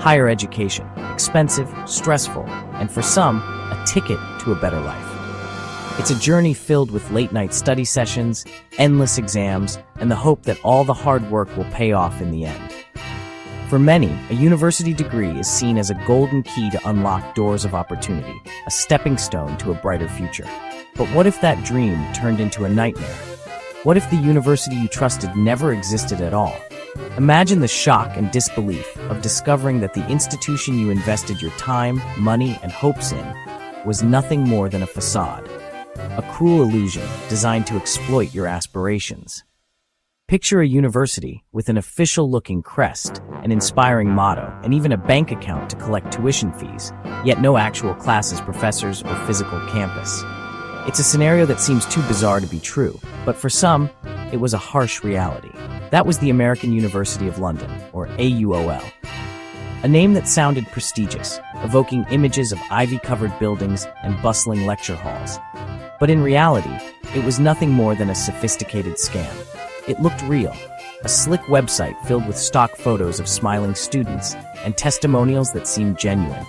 Higher education, expensive, stressful, and for some, a ticket to a better life. It's a journey filled with late-night study sessions, endless exams, and the hope that all the hard work will pay off in the end. For many, a university degree is seen as a golden key to unlock doors of opportunity, a stepping stone to a brighter future. But what if that dream turned into a nightmare? What if the university you trusted never existed at all? Imagine the shock and disbelief of discovering that the institution you invested your time, money, and hopes in was nothing more than a facade, a cruel illusion designed to exploit your aspirations. Picture a university with an official-looking crest, an inspiring motto, and even a bank account to collect tuition fees, yet no actual classes, professors, or physical campus. It's a scenario that seems too bizarre to be true, but for some, it was a harsh reality. That was the American University of London, or AUOL. A name that sounded prestigious, evoking images of ivy-covered buildings and bustling lecture halls. But in reality, it was nothing more than a sophisticated scam. It looked real, a slick website filled with stock photos of smiling students and testimonials that seemed genuine.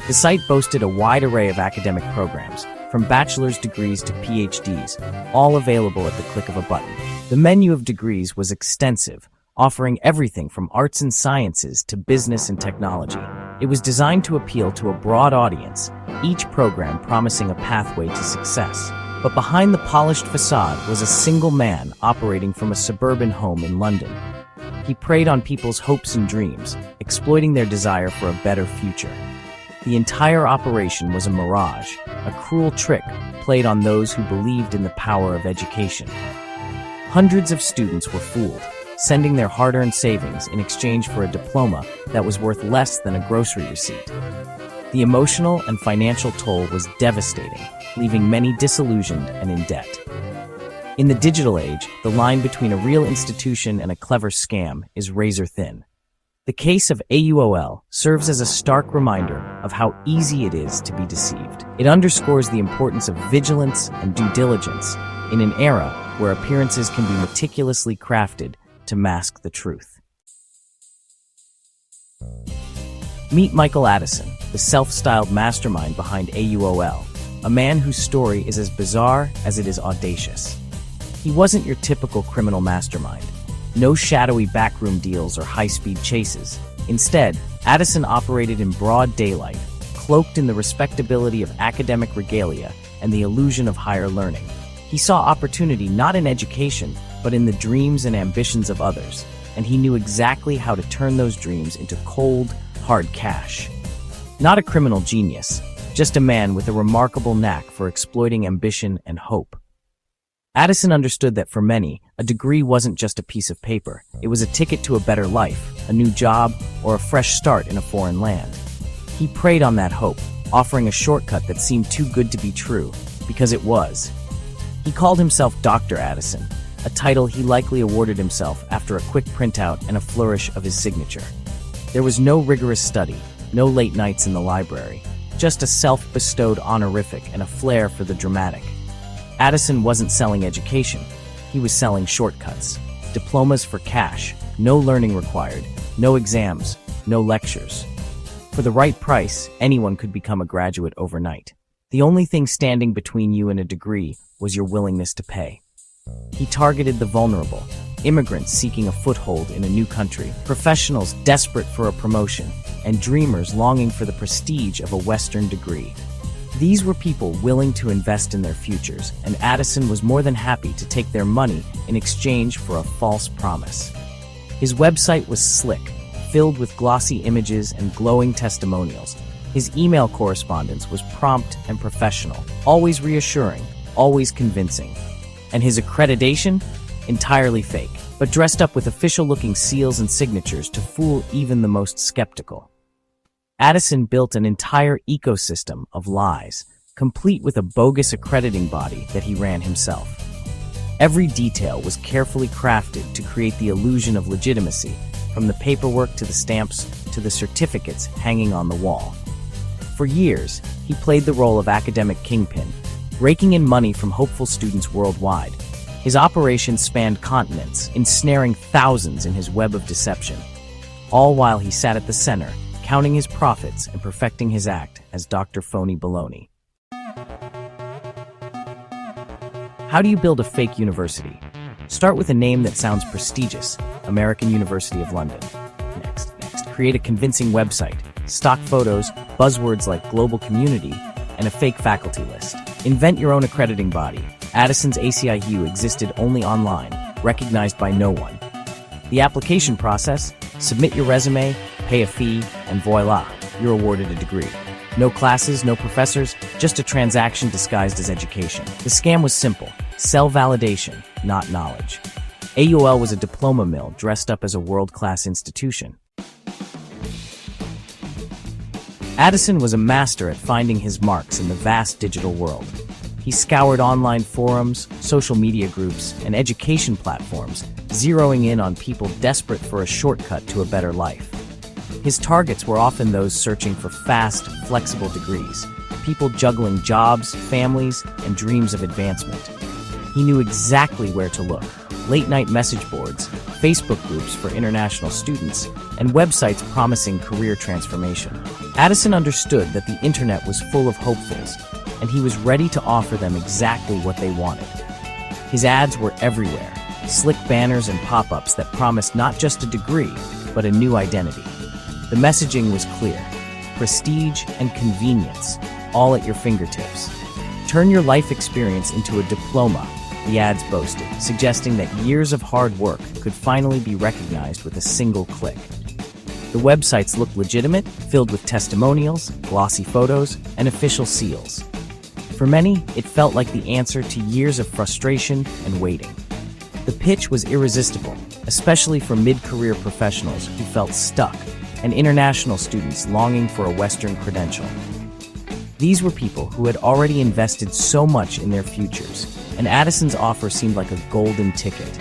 The site boasted a wide array of academic programs, from bachelor's degrees to PhDs, all available at the click of a button. The menu of degrees was extensive, offering everything from arts and sciences to business and technology. It was designed to appeal to a broad audience, each program promising a pathway to success. But behind the polished facade was a single man operating from a suburban home in London. He preyed on people's hopes and dreams, exploiting their desire for a better future. The entire operation was a mirage, a cruel trick played on those who believed in the power of education. Hundreds of students were fooled, sending their hard-earned savings in exchange for a diploma that was worth less than a grocery receipt. The emotional and financial toll was devastating, leaving many disillusioned and in debt. In the digital age, the line between a real institution and a clever scam is razor thin. The case of AUOL serves as a stark reminder of how easy it is to be deceived. It underscores the importance of vigilance and due diligence in an era where appearances can be meticulously crafted to mask the truth. Meet Michael Addison, the self-styled mastermind behind AUOL, a man whose story is as bizarre as it is audacious. He wasn't your typical criminal mastermind. No shadowy backroom deals or high-speed chases. Instead, Addison operated in broad daylight, cloaked in the respectability of academic regalia and the illusion of higher learning. He saw opportunity not in education, but in the dreams and ambitions of others, and he knew exactly how to turn those dreams into cold, hard cash. Not a criminal genius, just a man with a remarkable knack for exploiting ambition and hope. Addison understood that for many, a degree wasn't just a piece of paper. It was a ticket to a better life, a new job, or a fresh start in a foreign land. He preyed on that hope, offering a shortcut that seemed too good to be true, because it was. He called himself Dr. Addison, a title he likely awarded himself after a quick printout and a flourish of his signature. There was no rigorous study, no late nights in the library, just a self-bestowed honorific and a flair for the dramatic. Addison wasn't selling education. He was selling shortcuts, diplomas for cash, no learning required, no exams, no lectures. For the right price, anyone could become a graduate overnight. The only thing standing between you and a degree was your willingness to pay. He targeted the vulnerable, immigrants seeking a foothold in a new country, professionals desperate for a promotion, and dreamers longing for the prestige of a Western degree. These were people willing to invest in their futures, and Addison was more than happy to take their money in exchange for a false promise. His website was slick, filled with glossy images and glowing testimonials. His email correspondence was prompt and professional, always reassuring, always convincing. And his accreditation? Entirely fake, but dressed up with official-looking seals and signatures to fool even the most skeptical. Addison built an entire ecosystem of lies, complete with a bogus accrediting body that he ran himself. Every detail was carefully crafted to create the illusion of legitimacy, from the paperwork to the stamps to the certificates hanging on the wall. For years, he played the role of academic kingpin, raking in money from hopeful students worldwide. His operations spanned continents, ensnaring thousands in his web of deception, all while he sat at the center, counting his profits and perfecting his act as Dr. Phony Baloney. How do you build a fake university? Start with a name that sounds prestigious, American University of London. Next, create a convincing website, stock photos, buzzwords like global community, and a fake faculty list. Invent your own accrediting body. Addison's ACIU existed only online, recognized by no one. The application process: submit your resume, pay a fee, and voila, you're awarded a degree. No classes, no professors, just a transaction disguised as education. The scam was simple: sell validation, not knowledge. AUL was a diploma mill dressed up as a world-class institution. Addison was a master at finding his marks in the vast digital world. He scoured online forums, social media groups, and education platforms, zeroing in on people desperate for a shortcut to a better life. His targets were often those searching for fast, flexible degrees, people juggling jobs, families, and dreams of advancement. He knew exactly where to look: late-night message boards, Facebook groups for international students, and websites promising career transformation. Addison understood that the internet was full of hopefuls, and he was ready to offer them exactly what they wanted. His ads were everywhere: slick banners and pop-ups that promised not just a degree, but a new identity. The messaging was clear: prestige and convenience, all at your fingertips. Turn your life experience into a diploma, the ads boasted, suggesting that years of hard work could finally be recognized with a single click. The websites looked legitimate, filled with testimonials, glossy photos, and official seals. For many, it felt like the answer to years of frustration and waiting. The pitch was irresistible, especially for mid-career professionals who felt stuck, and international students longing for a Western credential. These were people who had already invested so much in their futures, and Addison's offer seemed like a golden ticket.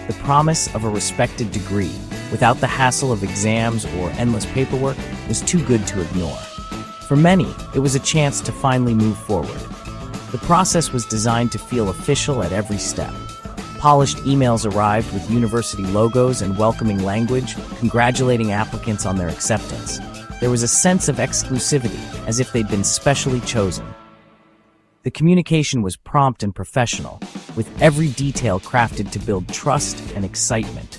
The promise of a respected degree, without the hassle of exams or endless paperwork, was too good to ignore. For many, it was a chance to finally move forward. The process was designed to feel official at every step. Polished emails arrived with university logos and welcoming language, congratulating applicants on their acceptance. There was a sense of exclusivity, as if they'd been specially chosen. The communication was prompt and professional, with every detail crafted to build trust and excitement.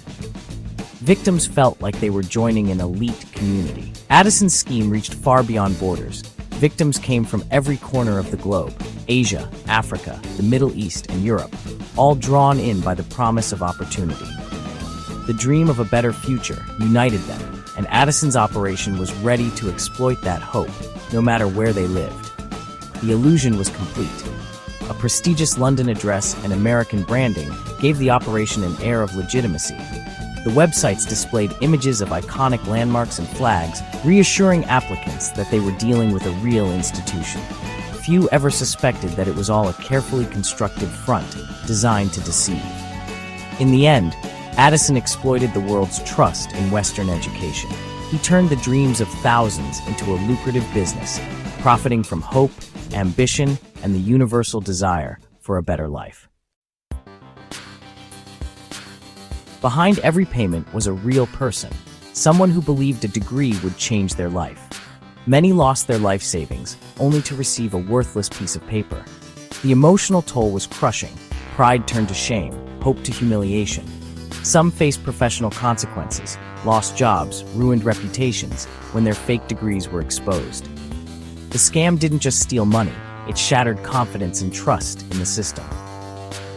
Victims felt like they were joining an elite community. Addison's scheme reached far beyond borders. Victims came from every corner of the globe: Asia, Africa, the Middle East, and Europe, all drawn in by the promise of opportunity. The dream of a better future united them, and Addison's operation was ready to exploit that hope, no matter where they lived. The illusion was complete. A prestigious London address and American branding gave the operation an air of legitimacy. The websites displayed images of iconic landmarks and flags, reassuring applicants that they were dealing with a real institution. Few ever suspected that it was all a carefully constructed front designed to deceive. In the end, Addison exploited the world's trust in Western education. He turned the dreams of thousands into a lucrative business, profiting from hope, ambition, and the universal desire for a better life. Behind every payment was a real person, someone who believed a degree would change their life. Many lost their life savings, only to receive a worthless piece of paper. The emotional toll was crushing. Pride turned to shame, hope to humiliation. Some faced professional consequences, lost jobs, ruined reputations when their fake degrees were exposed. The scam didn't just steal money, it shattered confidence and trust in the system.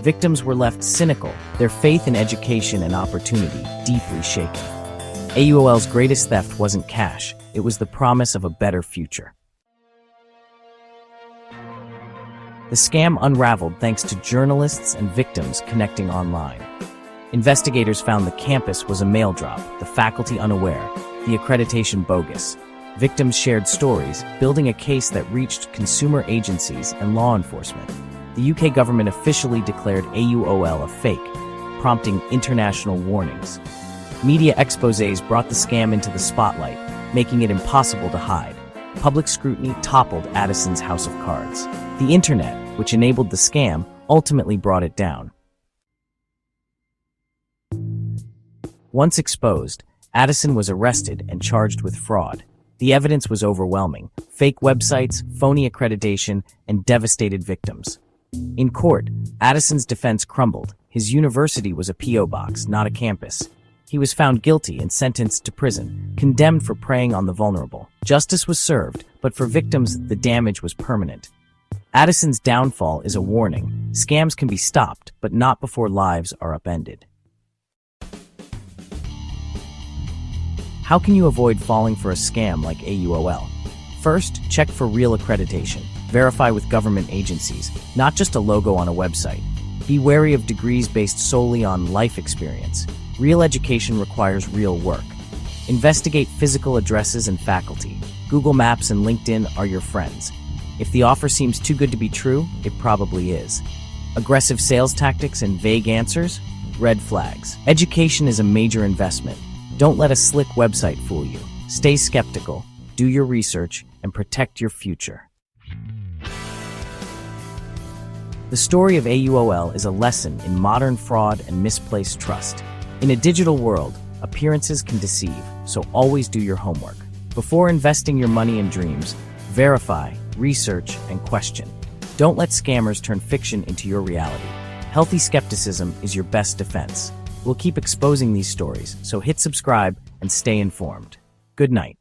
Victims were left cynical, their faith in education and opportunity deeply shaken. AUL's greatest theft wasn't cash, it was the promise of a better future. The scam unraveled thanks to journalists and victims connecting online. Investigators found the campus was a mail drop, the faculty unaware, the accreditation bogus. Victims shared stories, building a case that reached consumer agencies and law enforcement. The UK government officially declared AUOL a fake, prompting international warnings. Media exposés brought the scam into the spotlight, making it impossible to hide. Public scrutiny toppled Addison's house of cards. The internet, which enabled the scam, ultimately brought it down. Once exposed, Addison was arrested and charged with fraud. The evidence was overwhelming: fake websites, phony accreditation, and devastated victims. In court, Addison's defense crumbled. His university was a P.O. box, not a campus. He was found guilty and sentenced to prison, condemned for preying on the vulnerable. Justice was served, but for victims, the damage was permanent. Addison's downfall is a warning. Scams can be stopped, but not before lives are upended. How can you avoid falling for a scam like AUOL? First, check for real accreditation. Verify with government agencies, not just a logo on a website. Be wary of degrees based solely on life experience. Real education requires real work. Investigate physical addresses and faculty. Google Maps and LinkedIn are your friends. If the offer seems too good to be true, it probably is. Aggressive sales tactics and vague answers? Red flags. Education is a major investment. Don't let a slick website fool you. Stay skeptical, do your research, and protect your future. The story of AUOL is a lesson in modern fraud and misplaced trust. In a digital world, appearances can deceive, so always do your homework. Before investing your money and dreams, verify, research, and question. Don't let scammers turn fiction into your reality. Healthy skepticism is your best defense. We'll keep exposing these stories, so hit subscribe and stay informed. Good night.